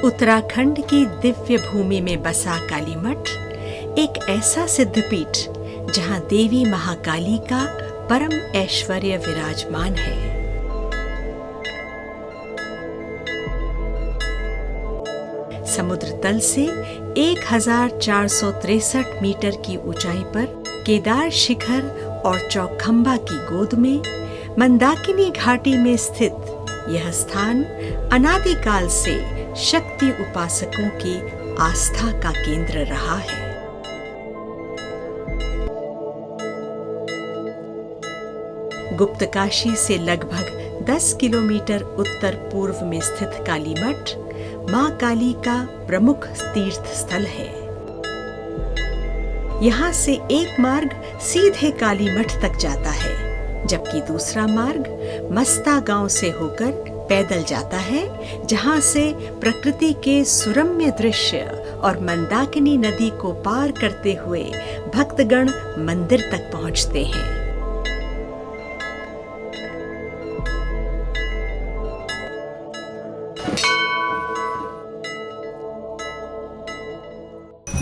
उत्तराखंड की दिव्य भूमि में बसा कालीमठ एक ऐसा सिद्धपीठ जहां देवी महाकाली का परम ऐश्वर्य विराजमान है। समुद्र तल से 1463 मीटर की ऊंचाई पर केदार शिखर और चौखंबा की गोद में मंदाकिनी घाटी में स्थित यह स्थान अनादिकाल से शक्ति उपासकों की आस्था का केंद्र रहा है। गुप्तकाशी से लगभग 10 किलोमीटर उत्तर पूर्व में स्थित कालीमठ मां काली का प्रमुख तीर्थ स्थल है। यहाँ से एक मार्ग सीधे कालीमठ तक जाता है, जबकि दूसरा मार्ग मस्ता गांव से होकर पैदल जाता है, जहां से प्रकृति के सुरम्य दृश्य और मंदाकिनी नदी को पार करते हुए भक्तगण मंदिर तक पहुंचते हैं।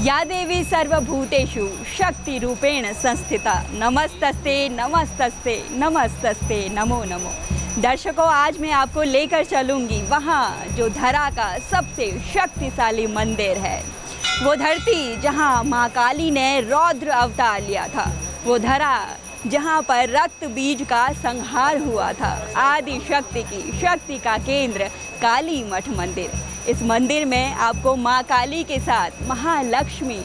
या देवी सर्वभूतेषु शक्ति रूपेण संस्थिता नमस्तस्ते नमस्तस्ते नमस्तस्ते नमो नमो। दर्शकों, आज मैं आपको लेकर चलूंगी वहाँ जो धरा का सबसे शक्तिशाली मंदिर है। वो धरती जहाँ माँ काली ने रौद्र अवतार लिया था, वो धरा जहाँ पर रक्त बीज का संहार हुआ था। आदि शक्ति की शक्ति का केंद्र काली मठ मंदिर। इस मंदिर में आपको माँ काली के साथ महालक्ष्मी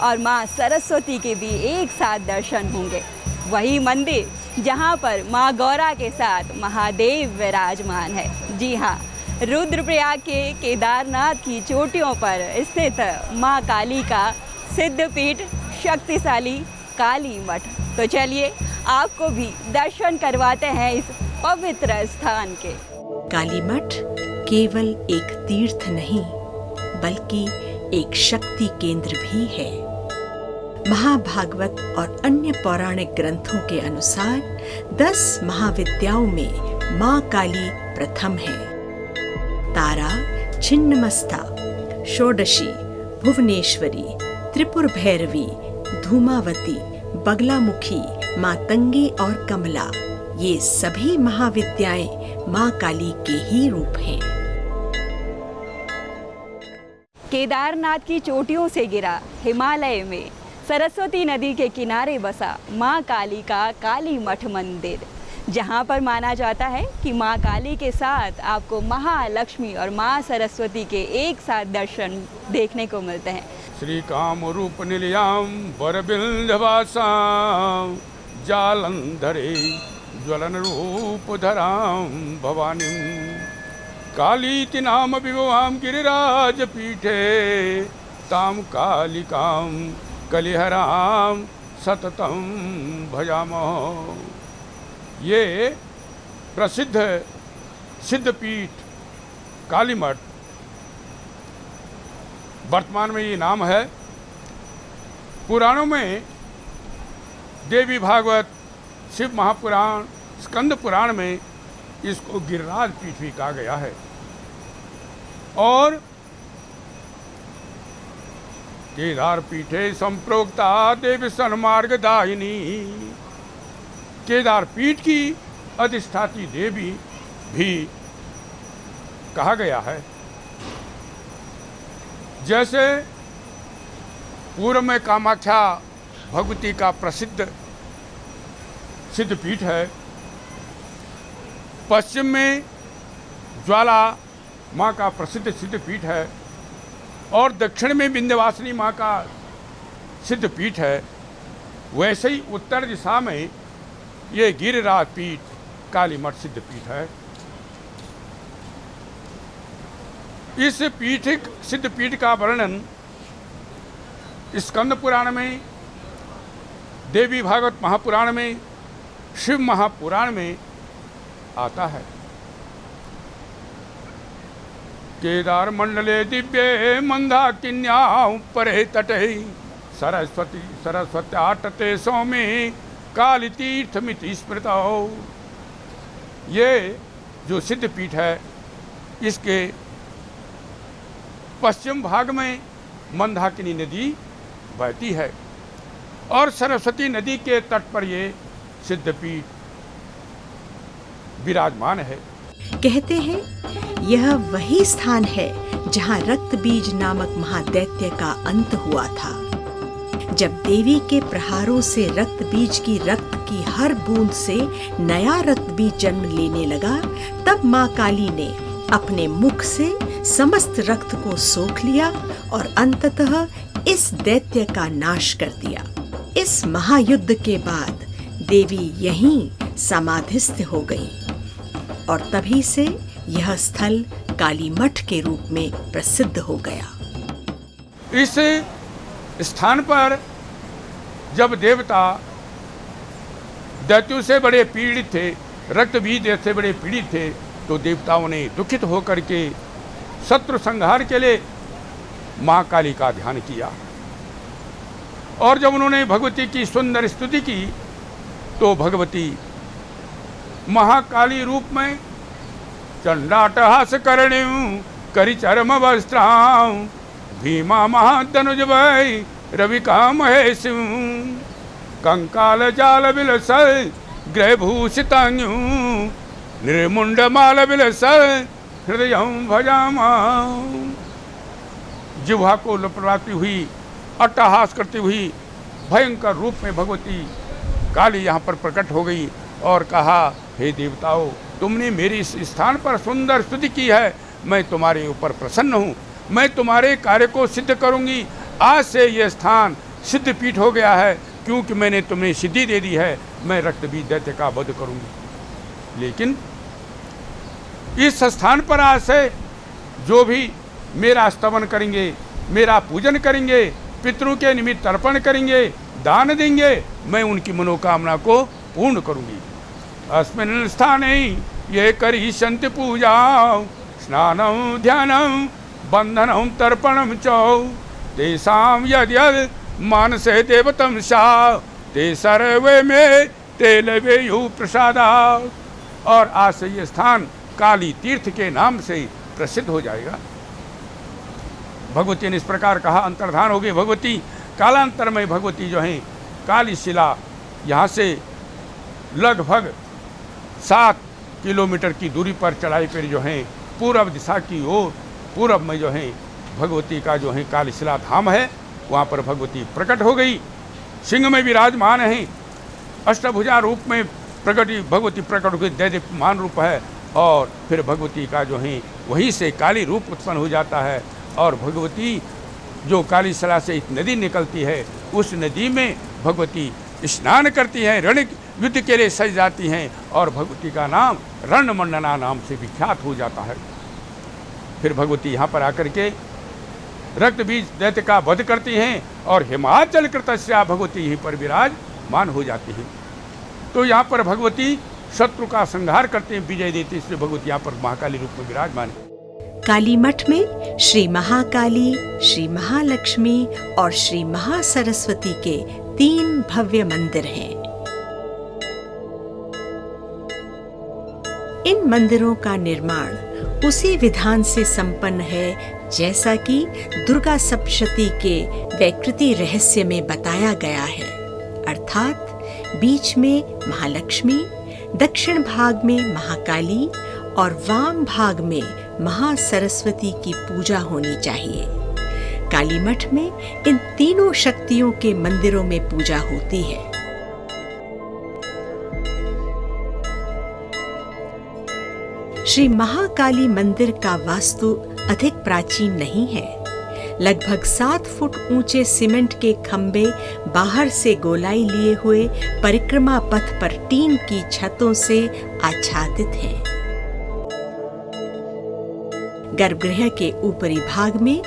और माँ सरस्वती के भी एक साथ दर्शन होंगे। वही मंदिर जहाँ पर माँ गौरा के साथ महादेव विराजमान है। जी हाँ, रुद्रप्रयाग के केदारनाथ की चोटियों पर स्थित माँ काली का सिद्धपीठ शक्तिशाली काली मठ। तो चलिए आपको भी दर्शन करवाते हैं इस पवित्र स्थान के। कालीमठ केवल एक तीर्थ नहीं, बल्कि एक शक्ति केंद्र भी है। महाभागवत और अन्य पौराणिक ग्रंथों के अनुसार 10 महाविद्याओं में मां काली प्रथम है। तारा, छिन्नमस्ता, षोडशी, भुवनेश्वरी, त्रिपुर भैरवी, धूमावती, बगलामुखी, मातंगी और कमला, ये सभी महाविद्याएं मां काली के ही रूप हैं। केदारनाथ की चोटियों से गिरा हिमालय में सरस्वती नदी के किनारे बसा माँ काली का काली मठ मंदिर, जहाँ पर माना जाता है कि माँ काली के साथ आपको महालक्ष्मी और माँ सरस्वती के एक साथ दर्शन देखने को मिलते हैं। श्री काम रूप निलयाम वरबिंदवासाम जालंधरे ज्वलन रूप धराम भवानी कालीति नाम विभवाम गिरिराज पीठे ताम कालिकाम कलिहराम सततम भजामो। ये प्रसिद्ध सिद्धपीठ कालीमठ, वर्तमान में ये नाम है। पुराणों में देवी भागवत, शिव महापुराण, स्कंद पुराण में इसको गिरिराज पीठ भी कहा गया है। और केदार पीठे संप्रोक्ता देवी सन्मार्ग दायिनी, केदार पीठ की अधिष्ठाती देवी भी कहा गया है। जैसे पूर्व में कामाख्या भगवती का प्रसिद्ध सिद्धपीठ है, पश्चिम में ज्वाला माँ का प्रसिद्ध सिद्धपीठ है और दक्षिण में विंध्यवासिनी माँ का सिद्धपीठ है, वैसे ही उत्तर दिशा में ये गिरिराज पीठ कालीमठ सिद्धपीठ है। इस सिद्धपीठ का वर्णन स्कंद पुराण में, देवी भागवत महापुराण में, शिव महापुराण में आता है। केदार मंडले दिव्ये मंदाकिन्यां परे तटे सरस्वत्या तटे सौमे काली तीर्थमिति स्मृतौ। ये जो सिद्धपीठ है, इसके पश्चिम भाग में मंदाकिनी नदी बहती है और सरस्वती नदी के तट पर ये सिद्धपीठ विराजमान है। कहते हैं यह वही स्थान है जहाँ रक्त बीज नामक महादैत्य का अंत हुआ था। जब देवी के प्रहारों से रक्त बीज की रक्त की हर बूंद से नया रक्त बीज जन्म लेने लगा, तब माँ काली ने अपने मुख से समस्त रक्त को सोख लिया और अंततः इस दैत्य का नाश कर दिया। इस महायुद्ध के बाद देवी यहीं समाधिस्थ हो गई और तभी से यह स्थल काली मठ के रूप में प्रसिद्ध हो गया। इस स्थान पर जब देवता दैत्यों से बड़े पीड़ित थे, रक्त बीज से बड़े पीड़ित थे, तो देवताओं ने दुखित होकर के शत्रु संहार के लिए माँ काली का ध्यान किया और जब उन्होंने भगवती की सुंदर स्तुति की तो भगवती महाकाली रूप में चंडाटहास करणीं करि चरम वस्त्रां भीमा महाधनुज वै रविका महेशं कंकाल जाल विलसल ग्रहभूषितांगुं निर्मुंड माल विलसल हृदयं भजामि। जिह्वा को लपटाती हुई, अट्टहास करती हुई भयंकर रूप में भगवती काली यहाँ पर प्रकट हो गई और कहा, हे देवताओं, तुमने मेरी इस स्थान पर सुंदर स्तुति की है, मैं तुम्हारे ऊपर प्रसन्न हूँ, मैं तुम्हारे कार्य को सिद्ध करूँगी। आज से यह स्थान सिद्ध पीठ हो गया है क्योंकि मैंने तुम्हें सिद्धि दे दी है, मैं रक्तबीज दैत्य का वध करूँगी। लेकिन इस स्थान पर आज से जो भी मेरा स्तवन करेंगे, मेरा पूजन करेंगे, पितरों के निमित्त तर्पण करेंगे, दान देंगे, मैं उनकी मनोकामना को पूर्ण करूँगी। अस्मिन् स्थाने ये करिष्यन्ति पूजां स्नानं ध्यानं बन्धनं तर्पणं च तेषां यद्यद् मानसे देवतं सा ते सर्वे में ते लवेयुः प्रसादात्। और आज से ये स्थान काली तीर्थ के नाम से प्रसिद्ध हो जाएगा। भगवती ने इस प्रकार कहा, अंतर्धान हो गई भगवती। कालांतर में भगवती जो है काली शिला यहाँ से लगभग 7 किलोमीटर की दूरी पर चढ़ाई पर जो है पूर्व दिशा की ओर, पूर्व में जो है भगवती का जो है काली शिला धाम है, वहाँ पर भगवती प्रकट हो गई। सिंह में विराजमान है, अष्टभुजा रूप में भगवती प्रकट हो गई, दैदीप्यमान रूप है। और फिर भगवती का जो है वहीं से काली रूप उत्पन्न हो जाता है और भगवती जो काली शिला से एक नदी निकलती है, उस नदी में भगवती स्नान करती हैं, रण युद्ध के लिए सज जाती हैं और भगवती का नाम रणमंडना नाम से विख्यात हो जाता है। फिर भगवती यहाँ पर आकर के रक्त बीज दैत्य का वध करती हैं और हिमाचल कृतस्या भगवती यहीं पर विराजमान हो जाती हैं। तो यहाँ पर भगवती शत्रु का संहार करते हैं, विजय देती, इसलिए भगवती यहाँ पर महाकाली रूप में विराजमान है। काली मठ में श्री महाकाली, श्री महालक्ष्मी और श्री महासरस्वती के 3 भव्य मंदिर हैं। इन मंदिरों का निर्माण उसी विधान से संपन्न है जैसा कि दुर्गा सप्तशती के वैकृति रहस्य में बताया गया है, अर्थात बीच में महालक्ष्मी, दक्षिण भाग में महाकाली और वाम भाग में महासरस्वती की पूजा होनी चाहिए। काली मठ में इन तीनों शक्तियों के मंदिरों में पूजा होती है। श्री महाकाली मंदिर का वास्तु अधिक प्राचीन नहीं है। लगभग 7 फुट ऊंचे सीमेंट के खंभे बाहर से गोलाई लिए हुए परिक्रमा पथ पर टीन की छतों से आच्छादित हैं। गर्भगृह के ऊपरी भाग में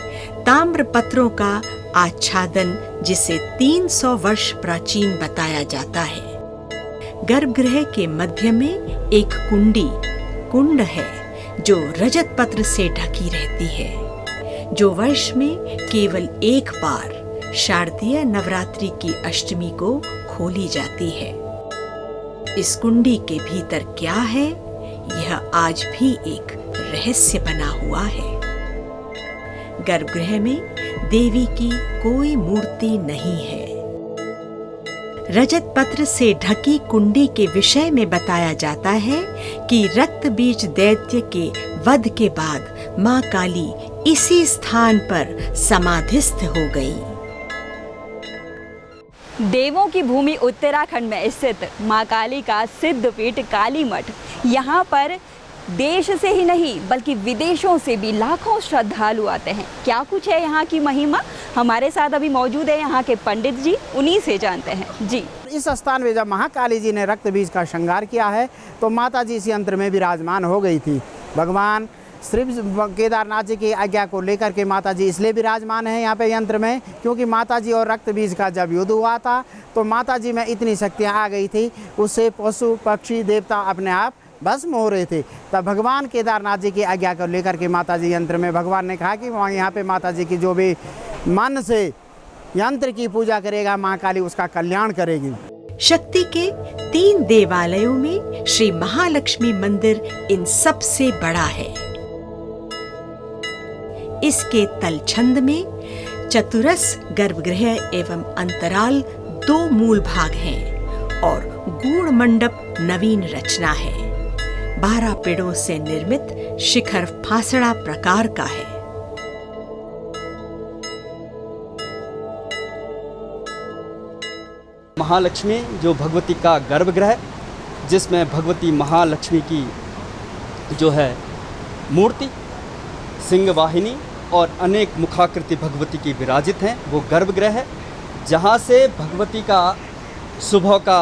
ताम्र पत्रों का आच्छादन, जिसे 300 वर्ष प्राचीन बताया जाता है। गर्भगृह के मध्य में एक कुंड है जो रजत पत्र से ढकी रहती है, जो वर्ष में केवल एक बार शारदीय नवरात्रि की अष्टमी को खोली जाती है। इस कुंडी के भीतर क्या है, यह आज भी एक रहस्य बना हुआ है। गर्भगृह में देवी की कोई मूर्ति नहीं है। रजत पत्र से ढकी कुंडी के विषय में बताया जाता है कि रक्त बीज दैत्य के वध के बाद मां काली इसी स्थान पर समाधिस्थ हो गई। देवों की भूमि उत्तराखंड में स्थित मां काली का सिद्धपीठ काली मठ, यहाँ पर देश से ही नहीं बल्कि विदेशों से भी लाखों श्रद्धालु आते हैं। क्या कुछ है यहाँ की महिमा, हमारे साथ अभी मौजूद है यहाँ के पंडित जी, उन्हीं से जानते हैं जी। इस स्थान में जब महाकाली जी ने रक्त बीज का श्रृंगार किया है तो माता जी इस यंत्र में विराजमान हो गई थी। भगवान श्री केदारनाथ जी की आज्ञा को लेकर के माता जी इसलिए विराजमान है यहाँ पे यंत्र में, क्योंकि माता जी और रक्त बीज का जब युद्ध हुआ था तो माता जी में इतनी शक्तियाँ आ गई थी, उससे पशु पक्षी देवता अपने आप भस्म हो रहे थे। तब भगवान केदारनाथ जी की आज्ञा को लेकर के माता जी यंत्र में भगवान ने कहा कि वहाँ यहाँ पे माता जी की जो भी मन से यंत्र की पूजा करेगा माँ काली उसका कल्याण करेगी। शक्ति के 3 देवालयों में श्री महालक्ष्मी मंदिर इन सबसे बड़ा है। इसके तलछंद में चतुरस गर्भगृह एवं अंतराल 2 मूल भाग हैं और गूढ़ मंडप नवीन रचना है। 12 पेड़ों से निर्मित शिखर फासड़ा प्रकार का है। महालक्ष्मी जो भगवती का गर्भगृह, जिसमें भगवती महालक्ष्मी की जो है मूर्ति, सिंह वाहिनी और अनेक मुखाकृति भगवती की विराजित हैं, वो गर्भगृह है, जहाँ से भगवती का सुबह का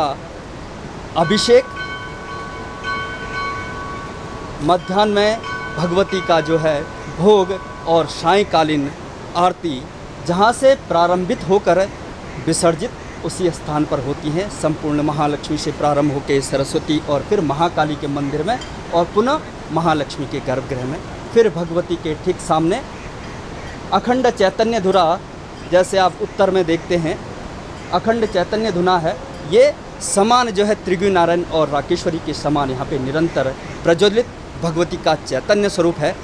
अभिषेक, मध्याह्न में भगवती का जो है भोग और सायंकालीन आरती जहाँ से प्रारंभित होकर विसर्जित उसी स्थान पर होती हैं। संपूर्ण महालक्ष्मी से प्रारंभ होकर सरस्वती और फिर महाकाली के मंदिर में और पुनः महालक्ष्मी के गर्भगृह में, फिर भगवती के ठीक सामने अखंड चैतन्य धुरा, जैसे आप उत्तर में देखते हैं अखंड चैतन्य धुना है, ये समान जो है त्रिगुण नारायण और राकेश्वरी के समान यहाँ पे निरंतर प्रज्वलित भगवती का चैतन्य स्वरूप है।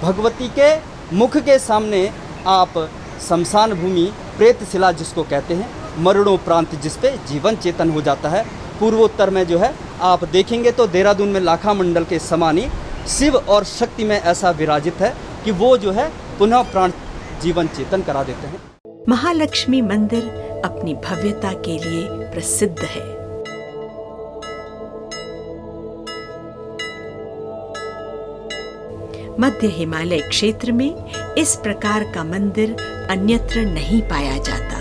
भगवती के मुख के सामने आप शमशान भूमि प्रेतशिला जिसको कहते हैं, मरणोपरांत जिस पे जीवन चेतन हो जाता है, पूर्वोत्तर में जो है आप देखेंगे तो देहरादून में लाखा मंडल के समानी शिव और शक्ति में ऐसा विराजित है कि वो जो है पुनः प्राण जीवन चेतन करा देते हैं। महालक्ष्मी मंदिर अपनी भव्यता के लिए प्रसिद्ध है। मध्य हिमालय क्षेत्र में इस प्रकार का मंदिर अन्यत्र नहीं पाया जाता।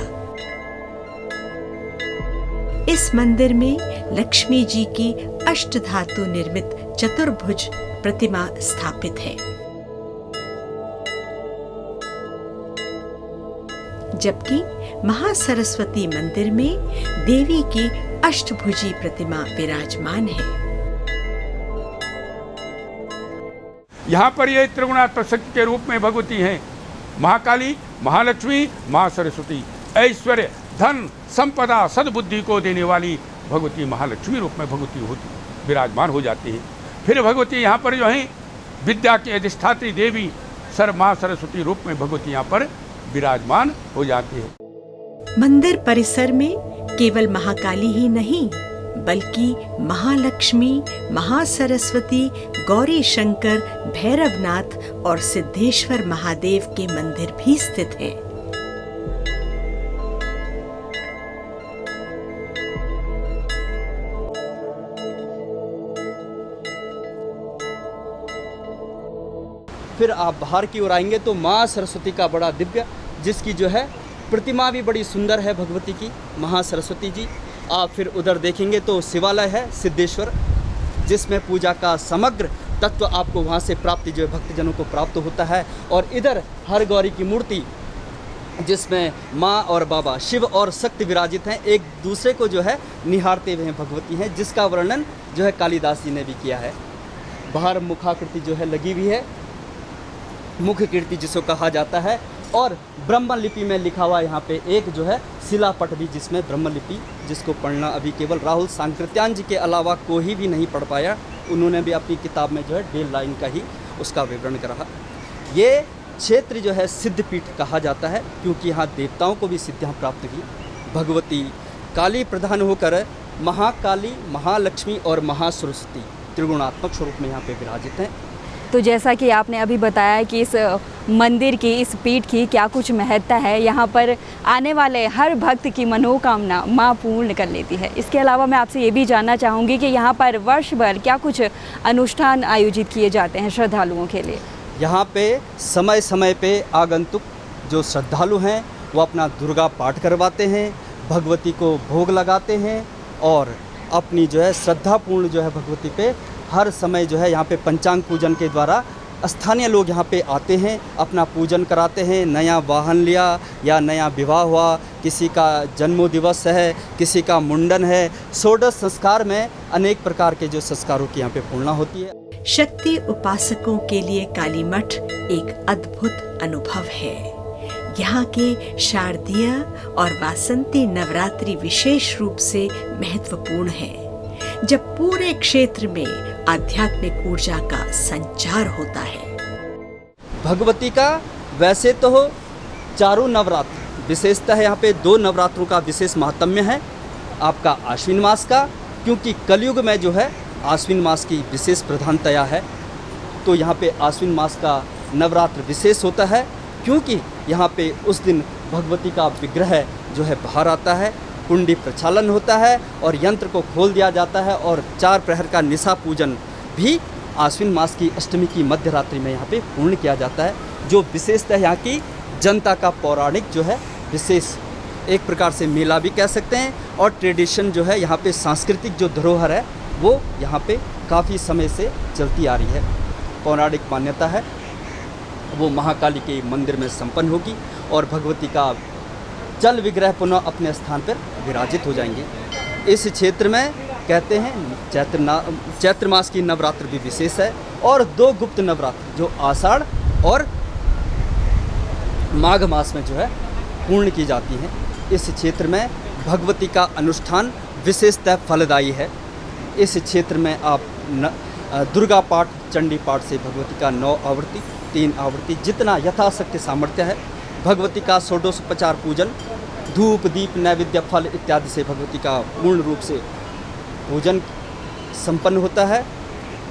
इस मंदिर में लक्ष्मी जी की अष्टधातु निर्मित चतुर्भुज प्रतिमा स्थापित है, जबकि महासरस्वती मंदिर में देवी की अष्टभुजी प्रतिमा विराजमान है। यहाँ पर ये त्रिगुणात्मक शक्ति के रूप में भगवती हैं। महाकाली, महालक्ष्मी, महासरस्वती, ऐश्वर्य, धन, संपदा, सद्बुद्धि को देने वाली भगवती महालक्ष्मी रूप में भगवती होती विराजमान हो जाती है। फिर भगवती यहाँ पर जो है विद्या की अधिष्ठात्री देवी सर माँ सरस्वती रूप में भगवती यहाँ पर विराजमान हो जाती है। मंदिर परिसर में केवल महाकाली ही नहीं बल्कि महालक्ष्मी, महासरस्वती, गौरी शंकर, भैरवनाथ और सिद्धेश्वर महादेव के मंदिर भी स्थित हैं। फिर आप बाहर की ओर आएंगे तो माँ सरस्वती का बड़ा दिव्य, जिसकी जो है प्रतिमा भी बड़ी सुंदर है भगवती की, महासरस्वती जी। आप फिर उधर देखेंगे तो शिवालय है सिद्धेश्वर, जिसमें पूजा का समग्र तत्व आपको वहाँ से प्राप्ति जो है भक्तजनों को प्राप्त होता है। और इधर हर गौरी की मूर्ति, जिसमें माँ और बाबा शिव और शक्ति विराजित हैं, एक दूसरे को जो है निहारते हुए भगवती हैं, जिसका वर्णन जो है कालिदास जी ने भी किया है। बाहर मुखाकृति जो है लगी हुई है, मुख कीर्ति जिसको कहा जाता है, और ब्रह्म लिपि में लिखा हुआ यहाँ पे एक जो है शिलापट भी, जिसमें ब्रह्म लिपि जिसको पढ़ना अभी केवल राहुल सांकृत्यान जी के अलावा कोई भी नहीं पढ़ पाया। उन्होंने भी अपनी किताब में जो है 1.5 लाइन का ही उसका विवरण करा। ये क्षेत्र जो है सिद्धपीठ कहा जाता है, क्योंकि यहाँ देवताओं को भी सिद्धियाँ प्राप्त हुई। भगवती काली प्रधान होकर महाकाली, महालक्ष्मी और महासरस्वती त्रिगुणात्मक स्वरूप में यहाँ पे विराजित हैं। तो जैसा कि आपने अभी बताया कि इस मंदिर की, इस पीठ की क्या कुछ महत्ता है, यहाँ पर आने वाले हर भक्त की मनोकामना माँ पूर्ण कर लेती है। इसके अलावा मैं आपसे ये भी जानना चाहूँगी कि यहाँ पर वर्ष भर क्या कुछ अनुष्ठान आयोजित किए जाते हैं श्रद्धालुओं के लिए? यहाँ पे समय समय पे आगंतुक जो श्रद्धालु हैं वो अपना दुर्गा पाठ करवाते हैं, भगवती को भोग लगाते हैं और अपनी जो है श्रद्धापूर्ण जो है भगवती पे हर समय जो है यहाँ पे पंचांग पूजन के द्वारा स्थानीय लोग यहाँ पे आते हैं, अपना पूजन कराते हैं। नया वाहन लिया या नया विवाह हुआ, किसी का जन्म दिवस है, किसी का मुंडन है, षोडश संस्कार में अनेक प्रकार के जो संस्कारों की यहाँ पे पूर्णा होती है। शक्ति उपासकों के लिए काली मठ एक अद्भुत अनुभव है। यहाँ के शारदीय और वासंती नवरात्रि विशेष रूप से महत्वपूर्ण है, जब पूरे क्षेत्र में आध्यात्मिक ऊर्जा का संचार होता है। भगवती का वैसे तो चारों नवरात्र, विशेषतः यहाँ पे 2 नवरात्रों का विशेष महात्म्य है। आपका आश्विन मास का, क्योंकि कलयुग में जो है आश्विन मास की विशेष प्रधानतया है, तो यहाँ पे आश्विन मास का नवरात्र विशेष होता है, क्योंकि यहाँ पे उस दिन भगवती का विग्रह जो है बाहर आता है, कुंडी प्रक्षालन होता है और यंत्र को खोल दिया जाता है और 4 प्रहर का निशा पूजन भी आश्विन मास की अष्टमी की मध्य रात्रि में यहाँ पे पूर्ण किया जाता है, जो विशेषतः यहाँ की जनता का पौराणिक जो है विशेष एक प्रकार से मेला भी कह सकते हैं। और ट्रेडिशन जो है यहाँ पे सांस्कृतिक जो धरोहर है वो यहाँ पे काफ़ी समय से चलती आ रही है। पौराणिक मान्यता है वो महाकाली के मंदिर में संपन्न होगी और भगवती का जल विग्रह पुनः अपने स्थान पर विराजित हो जाएंगे। इस क्षेत्र में कहते हैं चैत्र मास की नवरात्र भी विशेष है और 2 गुप्त नवरात्र जो आषाढ़ और माघ मास में जो है पूर्ण की जाती हैं। इस क्षेत्र में भगवती का अनुष्ठान विशेषतः फलदायी है। इस क्षेत्र में आप दुर्गा पाठ, चंडी पाठ से भगवती का 9 आवृत्ति, 3 आवृत्ति, जितना यथाशक्ति सामर्थ्य है, भगवती का षोडशोपचार पूजन, धूप, दीप, नैवेद्य, फल इत्यादि से भगवती का पूर्ण रूप से पूजन संपन्न होता है।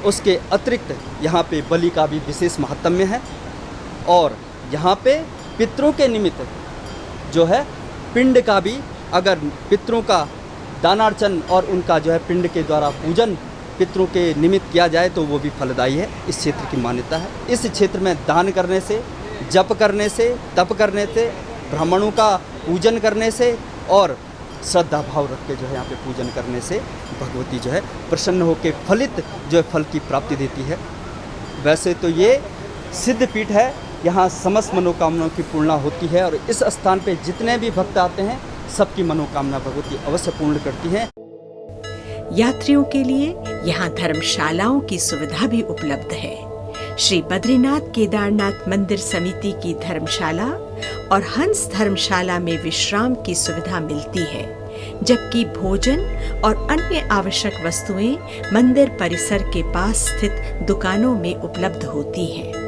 उसके अतिरिक्त यहाँ पे बलि का भी विशेष महात्म्य है और यहाँ पे पितरों के निमित्त जो है पिंड का भी, अगर पितरों का दानार्चन और उनका जो है पिंड के द्वारा पूजन पितरों के निमित्त किया जाए तो वो भी फलदायी है। इस क्षेत्र की मान्यता है। इस क्षेत्र में दान करने से, जप करने से, तप करने से, ब्राह्मणों का पूजन करने से और श्रद्धा भाव रख के जो है यहाँ पे पूजन करने से भगवती जो है प्रसन्न होकर फलित जो है फल की प्राप्ति देती है। वैसे तो ये सिद्ध पीठ है, यहाँ समस्त मनोकामनाओं की पूर्णा होती है और इस स्थान पे जितने भी भक्त आते हैं सबकी मनोकामना भगवती अवश्य पूर्ण करती है। यात्रियों के लिए यहाँ धर्मशालाओं की सुविधा भी उपलब्ध है। श्री बद्रीनाथ केदारनाथ मंदिर समिति की धर्मशाला और हंस धर्मशाला में विश्राम की सुविधा मिलती है, जबकि भोजन और अन्य आवश्यक वस्तुएं मंदिर परिसर के पास स्थित दुकानों में उपलब्ध होती हैं।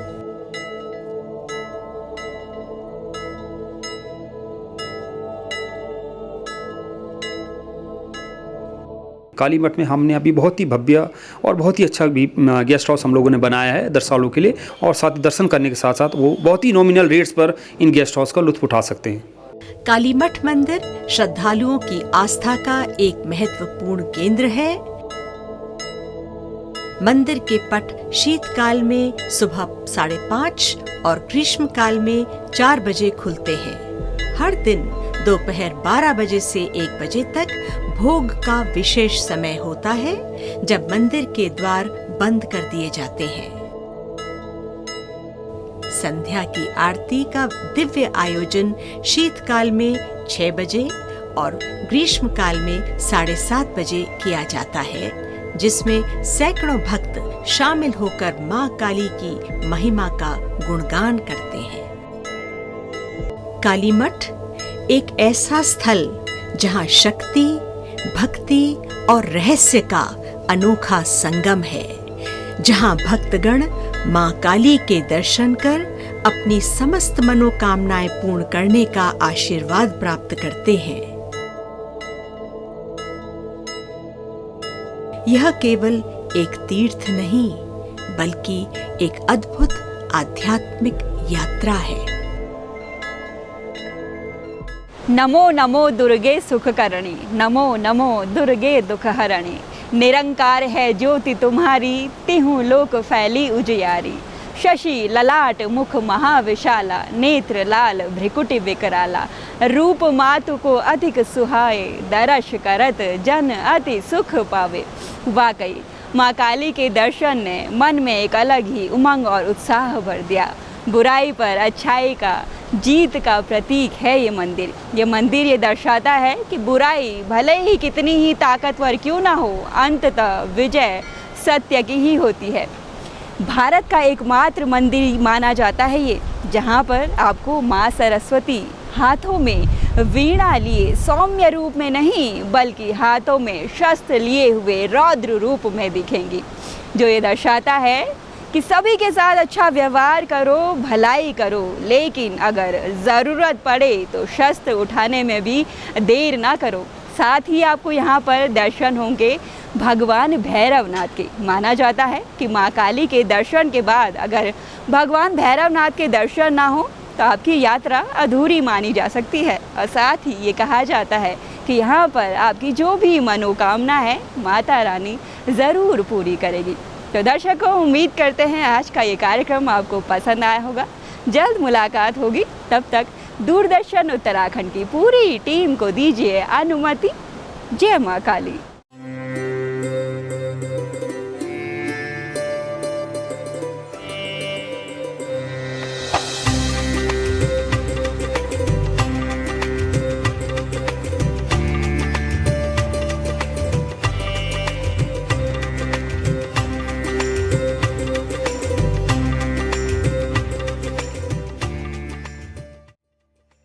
काली मठ में हमने अभी बहुत ही भव्य और बहुत ही अच्छा भी गेस्ट हाउस हम लोगों ने बनाया है दर्शनालुओं के लिए, और साथ ही दर्शन करने के साथ साथ वो बहुत ही नॉमिनल रेट्स पर इन गेस्ट हाउस का लुत्फ उठा सकते हैं। काली मठ मंदिर श्रद्धालुओं की आस्था का एक महत्वपूर्ण केंद्र है। मंदिर के पट शीतकाल में सुबह 5:30 और ग्रीष्म काल में 4 बजे खुलते हैं। हर दिन दोपहर 12 बजे से 1 बजे तक भोग का विशेष समय होता है, जब मंदिर के द्वार बंद कर दिए जाते हैं। संध्या की आरती का दिव्य आयोजन शीतकाल में 6 बजे और ग्रीष्म काल में 7:30 बजे किया जाता है, जिसमें सैकड़ों भक्त शामिल होकर मां काली की महिमा का गुणगान करते हैं। काली मठ एक ऐसा स्थल जहां शक्ति, भक्ति और रहस्य का अनोखा संगम है, जहां भक्तगण मां काली के दर्शन कर अपनी समस्त मनोकामनाएं पूर्ण करने का आशीर्वाद प्राप्त करते हैं। यह केवल एक तीर्थ नहीं, बल्कि एक अद्भुत आध्यात्मिक यात्रा है। नमो नमो दुर्गे सुखकरणी, नमो नमो दुर्गे दुखहरणी। निरंकार है ज्योति तुम्हारी, तिहु लोक फैली उजियारी। शशि ललाट मुख महाविशाला, नेत्र लाल भ्रिकुटि विकराला। रूप मातु को अधिक सुहाए, दर्श करत जन अति सुख पावे। वाकई माँ काली के दर्शन ने मन में एक अलग ही उमंग और उत्साह भर दिया। बुराई पर अच्छाई का जीत का प्रतीक है ये मंदिर। ये मंदिर ये दर्शाता है कि बुराई भले ही कितनी ही ताकतवर क्यों ना हो, अंततः विजय सत्य की ही होती है। भारत का एकमात्र मंदिर माना जाता है ये, जहाँ पर आपको माँ सरस्वती हाथों में वीणा लिए सौम्य रूप में नहीं, बल्कि हाथों में शस्त्र लिए हुए रौद्र रूप में दिखेंगी, जो ये दर्शाता है कि सभी के साथ अच्छा व्यवहार करो, भलाई करो, लेकिन अगर ज़रूरत पड़े तो शस्त्र उठाने में भी देर ना करो। साथ ही आपको यहाँ पर दर्शन होंगे भगवान भैरवनाथ के। माना जाता है कि माँ काली के दर्शन के बाद अगर भगवान भैरवनाथ के दर्शन ना हो तो आपकी यात्रा अधूरी मानी जा सकती है। और साथ ही ये कहा जाता है कि यहाँ पर आपकी जो भी मनोकामना है माता रानी ज़रूर पूरी करेगी। तो दर्शकों, उम्मीद करते हैं आज का ये कार्यक्रम आपको पसंद आया होगा। जल्द मुलाकात होगी, तब तक दूरदर्शन उत्तराखंड की पूरी टीम को दीजिए अनुमति। जय माँ काली।